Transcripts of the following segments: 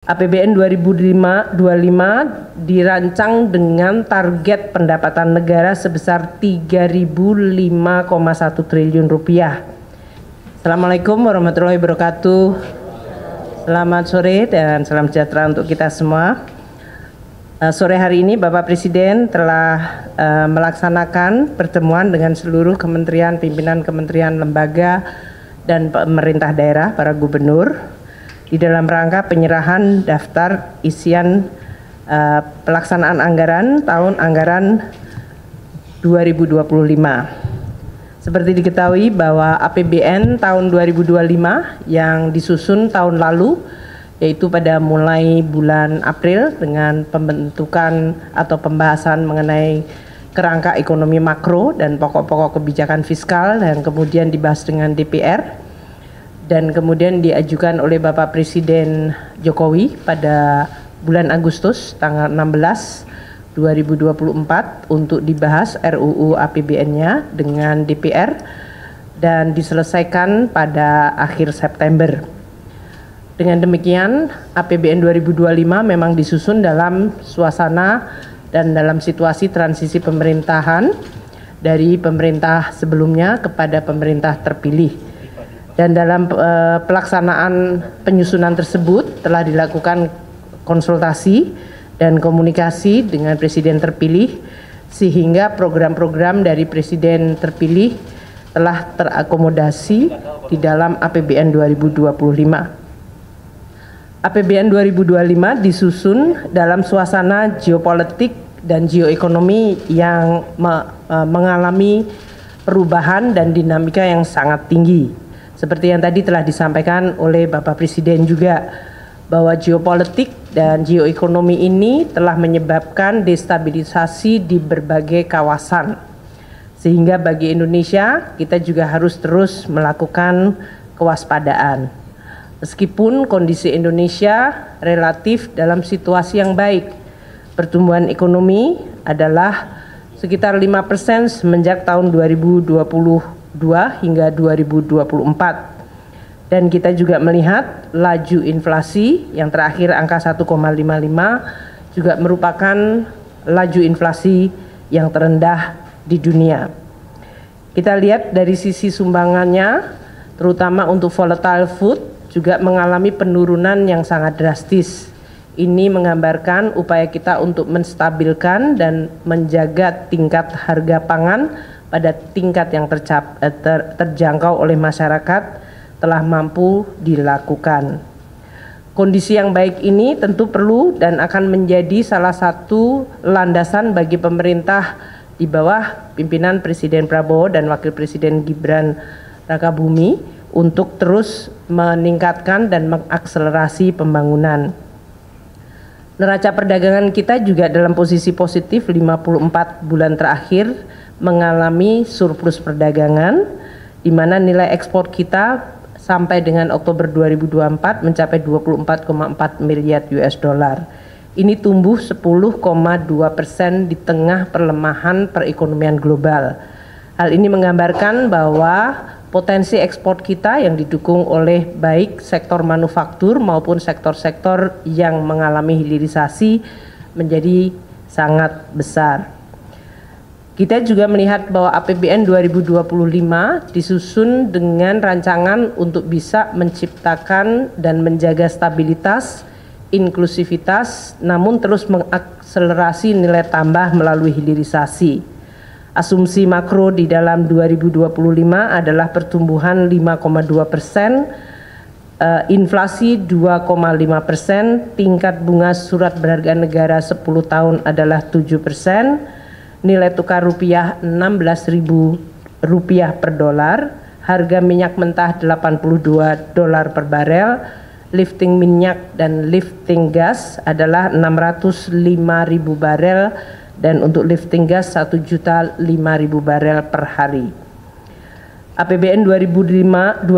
APBN 2025 dirancang dengan target pendapatan negara sebesar 3.005,1 triliun rupiah. Assalamualaikum warahmatullahi wabarakatuh. Selamat sore dan salam sejahtera untuk kita semua. Sore hari ini Bapak Presiden telah melaksanakan pertemuan dengan seluruh kementerian, pimpinan kementerian, lembaga, dan pemerintah daerah, para gubernur, di dalam rangka penyerahan daftar isian pelaksanaan anggaran tahun anggaran 2025. Seperti diketahui bahwa APBN tahun 2025 yang disusun tahun lalu, yaitu pada mulai bulan April dengan pembentukan atau pembahasan mengenai kerangka ekonomi makro dan pokok-pokok kebijakan fiskal, yang kemudian dibahas dengan DPR, dan kemudian diajukan oleh Bapak Presiden Jokowi pada bulan Agustus tanggal 16 2024 untuk dibahas RUU APBN-nya dengan DPR dan diselesaikan pada akhir September. Dengan demikian, APBN 2025 memang disusun dalam suasana dan dalam situasi transisi pemerintahan dari pemerintah sebelumnya kepada pemerintah terpilih. Dan dalam pelaksanaan penyusunan tersebut telah dilakukan konsultasi dan komunikasi dengan Presiden terpilih, sehingga program-program dari Presiden terpilih telah terakomodasi di dalam APBN 2025. APBN 2025 disusun dalam suasana geopolitik dan geoekonomi yang mengalami perubahan dan dinamika yang sangat tinggi. Seperti yang tadi telah disampaikan oleh Bapak Presiden juga, bahwa geopolitik dan geoekonomi ini telah menyebabkan destabilisasi di berbagai kawasan. Sehingga bagi Indonesia, kita juga harus terus melakukan kewaspadaan. Meskipun kondisi Indonesia relatif dalam situasi yang baik, pertumbuhan ekonomi adalah sekitar 5% semenjak tahun 2022 hingga 2024, dan kita juga melihat laju inflasi yang terakhir angka 1,55 juga merupakan laju inflasi yang terendah di dunia. Kita lihat dari sisi sumbangannya, terutama untuk volatile food juga mengalami penurunan yang sangat drastis. Ini menggambarkan upaya kita untuk menstabilkan dan menjaga tingkat harga pangan pada tingkat yang terjangkau oleh masyarakat telah mampu dilakukan. Kondisi yang baik ini tentu perlu dan akan menjadi salah satu landasan bagi pemerintah di bawah pimpinan Presiden Prabowo dan Wakil Presiden Gibran Rakabuming untuk terus meningkatkan dan mengakselerasi pembangunan. Neraca perdagangan kita juga dalam posisi positif 54 bulan terakhir mengalami surplus perdagangan, di mana nilai ekspor kita sampai dengan Oktober 2024 mencapai 24,4 miliar US dollar. Ini tumbuh 10,2% di tengah perlemahan perekonomian global. Hal ini menggambarkan bahwa potensi ekspor kita yang didukung oleh baik sektor manufaktur maupun sektor-sektor yang mengalami hilirisasi menjadi sangat besar. Kita juga melihat bahwa APBN 2025 disusun dengan rancangan untuk bisa menciptakan dan menjaga stabilitas, inklusivitas, namun terus mengakselerasi nilai tambah melalui hilirisasi. Asumsi makro di dalam 2025 adalah pertumbuhan 5,2%, inflasi 2,5%, tingkat bunga surat berharga negara 10 tahun adalah 7%, nilai tukar rupiah Rp16.000 per dolar, harga minyak mentah $82 per barel, lifting minyak dan lifting gas adalah 605.000 barel, dan untuk lifting gas 1.005.000 barel per hari. APBN 2025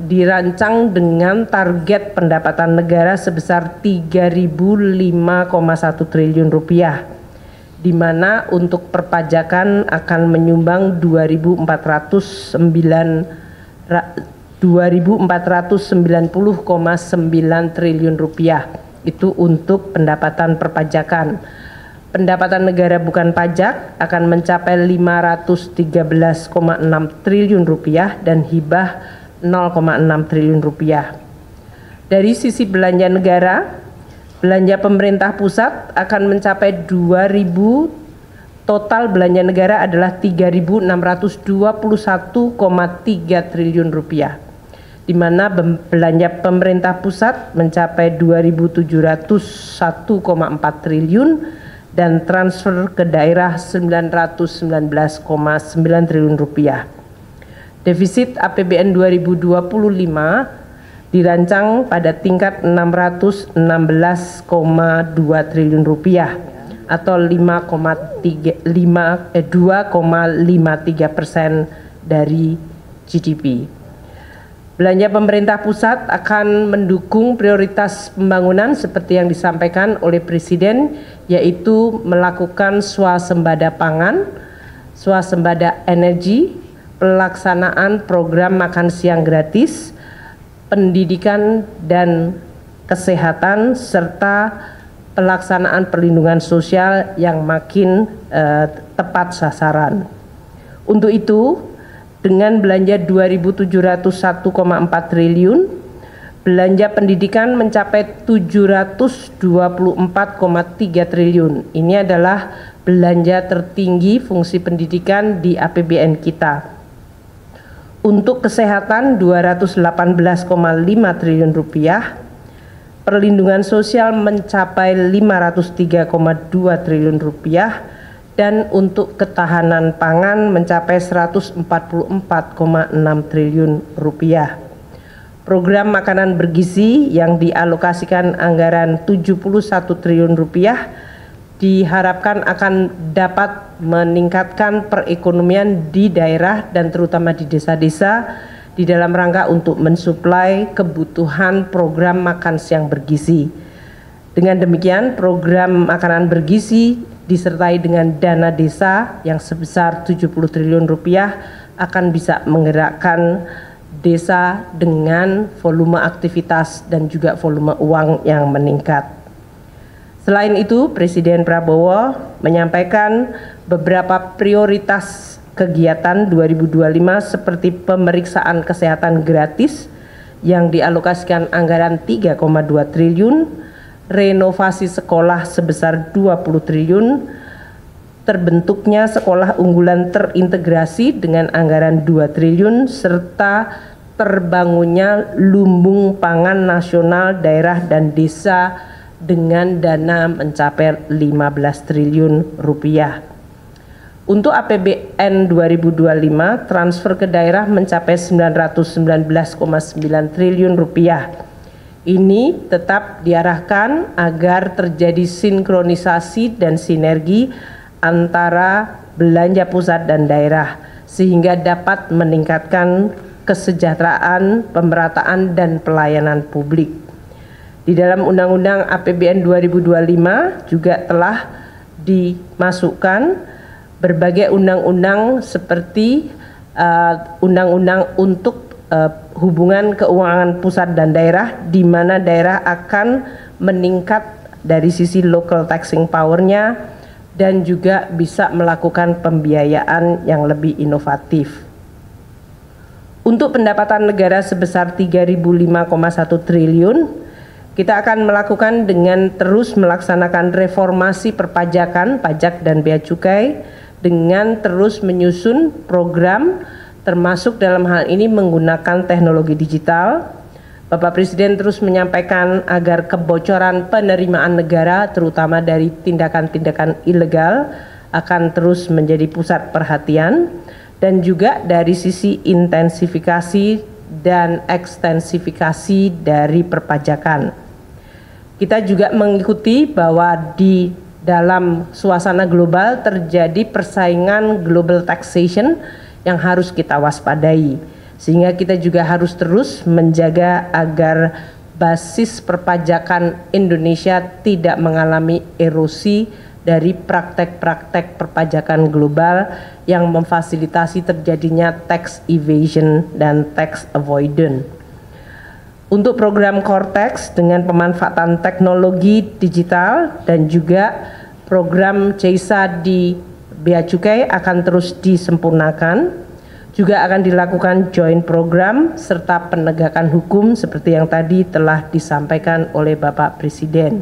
dirancang dengan target pendapatan negara sebesar 3.005,1 triliun rupiah, di mana untuk perpajakan akan menyumbang 2.409 Rp2.490,9 triliun. Itu untuk pendapatan perpajakan. Pendapatan negara bukan pajak akan mencapai Rp513,6 triliun dan hibah Rp0,6 triliun. Dari sisi belanja negara, belanja pemerintah pusat akan mencapai 2.000, total belanja negara adalah Rp3.621,3 triliun, di mana belanja pemerintah pusat mencapai Rp2.701,4 triliun dan transfer ke daerah Rp919,9 triliun. Defisit APBN 2025 dirancang pada tingkat Rp616,2 triliun atau 2,53% dari GDP. Belanja pemerintah pusat akan mendukung prioritas pembangunan seperti yang disampaikan oleh Presiden, yaitu melakukan swasembada pangan, swasembada energi, pelaksanaan program makan siang gratis, pendidikan dan kesehatan, serta pelaksanaan perlindungan sosial yang makin tepat sasaran. Untuk itu, dengan belanja Rp2.701,4 triliun, belanja pendidikan mencapai Rp724,3 triliun. Ini adalah belanja tertinggi fungsi pendidikan di APBN kita. Untuk kesehatan Rp218,5 triliun, perlindungan sosial mencapai Rp503,2 triliun, dan untuk ketahanan pangan mencapai Rp144,6 triliun. Program makanan bergizi yang dialokasikan anggaran Rp71 triliun diharapkan akan dapat meningkatkan perekonomian di daerah dan terutama di desa-desa di dalam rangka untuk mensuplai kebutuhan program makan siang bergizi. Dengan demikian, program makanan bergizi disertai dengan dana desa yang sebesar Rp70 triliun akan bisa menggerakkan desa dengan volume aktivitas dan juga volume uang yang meningkat. Selain itu, Presiden Prabowo menyampaikan beberapa prioritas kegiatan 2025 seperti pemeriksaan kesehatan gratis yang dialokasikan anggaran Rp3,2 triliun, renovasi sekolah sebesar Rp20 triliun, terbentuknya sekolah unggulan terintegrasi dengan anggaran Rp2 triliun, serta terbangunnya lumbung pangan nasional daerah dan desa dengan dana mencapai Rp15 triliun. Untuk APBN 2025, transfer ke daerah mencapai Rp919,9 triliun. Ini tetap diarahkan agar terjadi sinkronisasi dan sinergi antara belanja pusat dan daerah sehingga dapat meningkatkan kesejahteraan, pemerataan dan pelayanan publik. Di dalam Undang-Undang APBN 2025 juga telah dimasukkan berbagai undang-undang seperti undang-undang untuk hubungan keuangan pusat dan daerah, di mana daerah akan meningkat dari sisi local taxing power-nya dan juga bisa melakukan pembiayaan yang lebih inovatif. Untuk pendapatan negara sebesar Rp3.005,1 triliun, kita akan melakukan dengan terus melaksanakan reformasi perpajakan, pajak dan bea cukai, dengan terus menyusun program termasuk dalam hal ini menggunakan teknologi digital. Bapak Presiden terus menyampaikan agar kebocoran penerimaan negara terutama dari tindakan-tindakan ilegal akan terus menjadi pusat perhatian, dan juga dari sisi intensifikasi dan ekstensifikasi dari perpajakan. Kita juga mengikuti bahwa di dalam suasana global terjadi persaingan global taxation yang harus kita waspadai, sehingga kita juga harus terus menjaga agar basis perpajakan Indonesia tidak mengalami erosi dari praktek-praktek perpajakan global yang memfasilitasi terjadinya tax evasion dan tax avoidance. Untuk program Cortex dengan pemanfaatan teknologi digital dan juga program CESA di Bea Cukai akan terus disempurnakan. Juga akan dilakukan joint program serta penegakan hukum seperti yang tadi telah disampaikan oleh Bapak Presiden.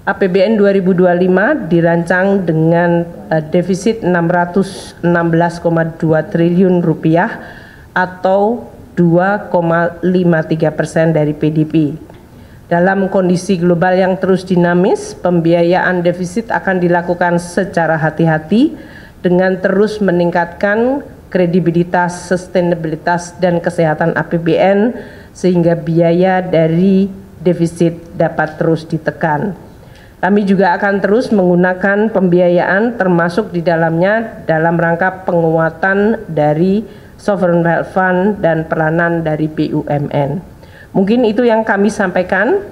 APBN 2025 dirancang dengan defisit 616,2 triliun rupiah atau 2,53% dari PDB. Dalam kondisi global yang terus dinamis, pembiayaan defisit akan dilakukan secara hati-hati dengan terus meningkatkan kredibilitas, sustainabilitas, dan kesehatan APBN sehingga biaya dari defisit dapat terus ditekan. Kami juga akan terus menggunakan pembiayaan termasuk di dalamnya dalam rangka penguatan dari Sovereign Wealth Fund dan peranan dari BUMN. Mungkin itu yang kami sampaikan.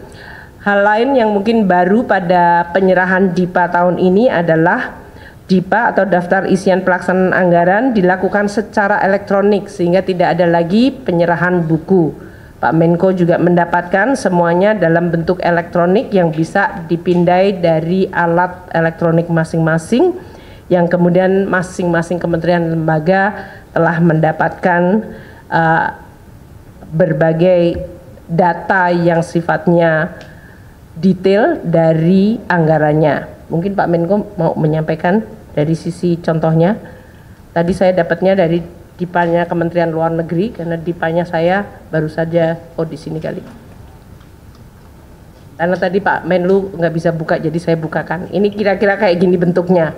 Hal lain yang mungkin baru pada penyerahan DIPA tahun ini adalah DIPA atau Daftar Isian Pelaksanaan Anggaran dilakukan secara elektronik sehingga tidak ada lagi penyerahan buku. Pak Menko juga mendapatkan semuanya dalam bentuk elektronik yang bisa dipindai dari alat elektronik masing-masing yang kemudian masing-masing kementerian lembaga telah mendapatkan berbagai data yang sifatnya detail dari anggarannya. Mungkin Pak Menko mau menyampaikan dari sisi contohnya. Tadi saya dapatnya dari DIPA-nya Kementerian Luar Negeri karena DIPA-nya saya baru saja di sini kali. Karena tadi Pak Menlu nggak bisa buka jadi saya bukakan. Ini kira-kira kayak gini bentuknya.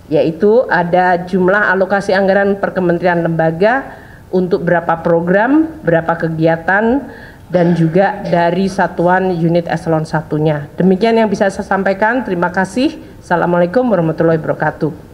Yaitu ada jumlah alokasi anggaran per kementerian lembaga untuk berapa program, berapa kegiatan, dan juga dari satuan unit eselon 1-nya. Demikian yang bisa saya sampaikan. Terima kasih. Assalamualaikum warahmatullahi wabarakatuh.